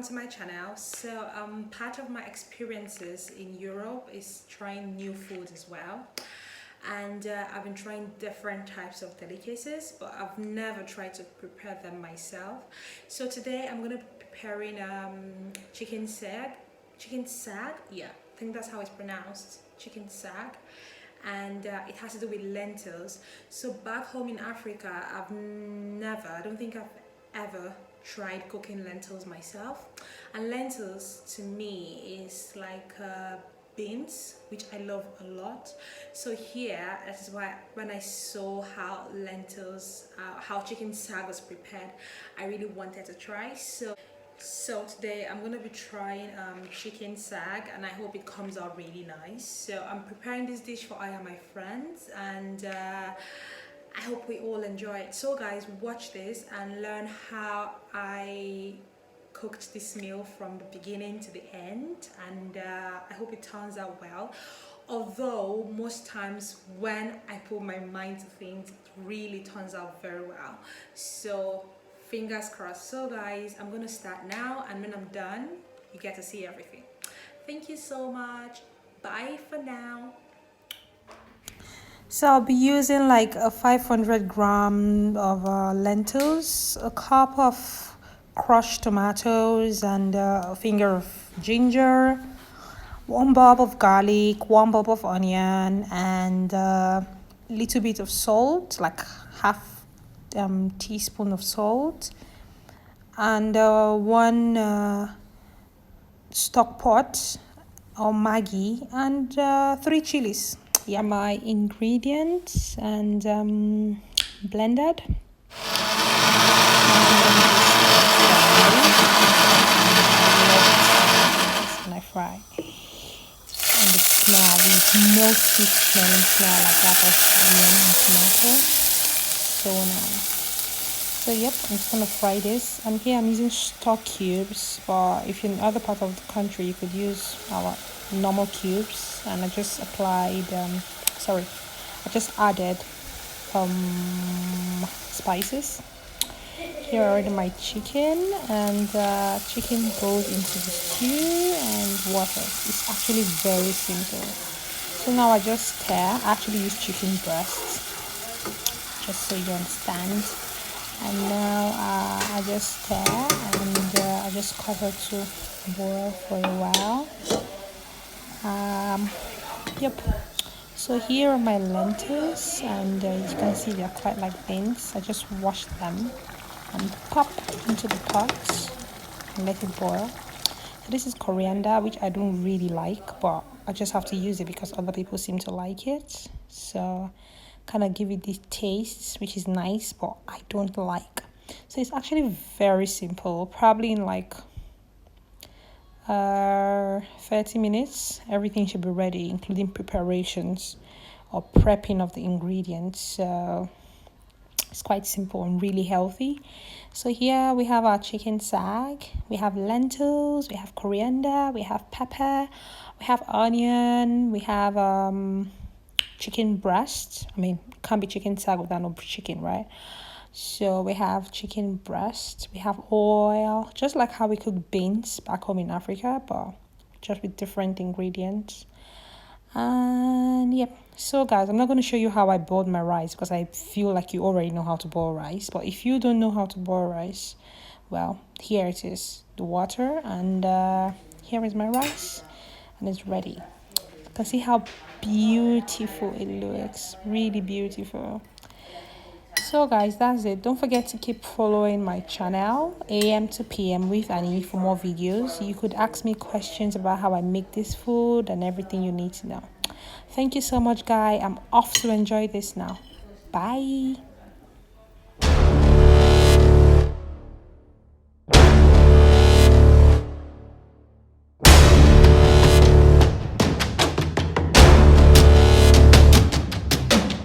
to my channel. So part of my experiences in Europe is trying new food as well, and I've been trying different types of delicacies, but I've never tried to prepare them myself. So today I'm gonna be preparing chicken sag, yeah, I think that's how it's pronounced, chicken sag. And it has to do with lentils. So back home in Africa, I don't think I've ever tried cooking lentils myself. And lentils to me is like beans, which I love a lot. So here, that's why when I saw how how chicken sag was prepared, I really wanted to try. So today I'm gonna be trying chicken sag, and I hope it comes out really nice. So I'm preparing this dish for I and my friends, and I hope we all enjoy it. So guys, watch this and learn how I cooked this meal from the beginning to the end, and I hope it turns out well. Although most times when I put my mind to things, it really turns out very well. So fingers crossed. So guys, I'm gonna start now, and when I'm done, you get to see everything. Thank you so much. Bye for now. So I'll be using like a 500 gram of lentils, a cup of crushed tomatoes, and a finger of ginger, 1 bulb of garlic, 1 bulb of onion, and a little bit of salt, like half teaspoon of salt, and 1 stock pot or Maggi, and 3 chilies. Yeah, my ingredients, and blended. And I fry. And the smell, the milky smelling smell like that of onion and tomato. So nice. So yep, I'm just gonna fry this. And here I'm using stock cubes, but if you're in other part of the country, you could use our normal cubes. And I just applied I just added spices. Here already my chicken, and chicken goes into the stew and water. It's actually very simple. So now I just stir. I actually use chicken breasts, just so you understand. And now I just stir, and I just cover to boil for a while. Yep. So here are my lentils, and you can see they're quite like beans. I just wash them and pop into the pot and let it boil. So this is coriander, which I don't really like, but I just have to use it because other people seem to like it. So kind of give it this taste, which is nice, but I don't like. So it's actually very simple. Probably in like 30 minutes everything should be ready, including preparations or prepping of the ingredients. So it's quite simple and really healthy. So here we have our chicken sag, we have lentils, we have coriander, we have pepper, we have onion, we have chicken breast. I mean, it can't be chicken sag without no chicken, right? So we have chicken breast, we have oil, just like how we cook beans back home in Africa, but just with different ingredients. And yep. So guys, I'm not going to show you how I boiled my rice because I feel like you already know how to boil rice. But if you don't know how to boil rice, well, here it is, the water, and here is my rice, and it's ready. You can see how beautiful it looks, really beautiful. So guys, that's it. Don't forget to keep following my channel, AM to PM with Annie, for more videos. You could ask me questions about how I make this food and everything you need to know. Thank you so much, guys. I'm off to enjoy this now. Bye.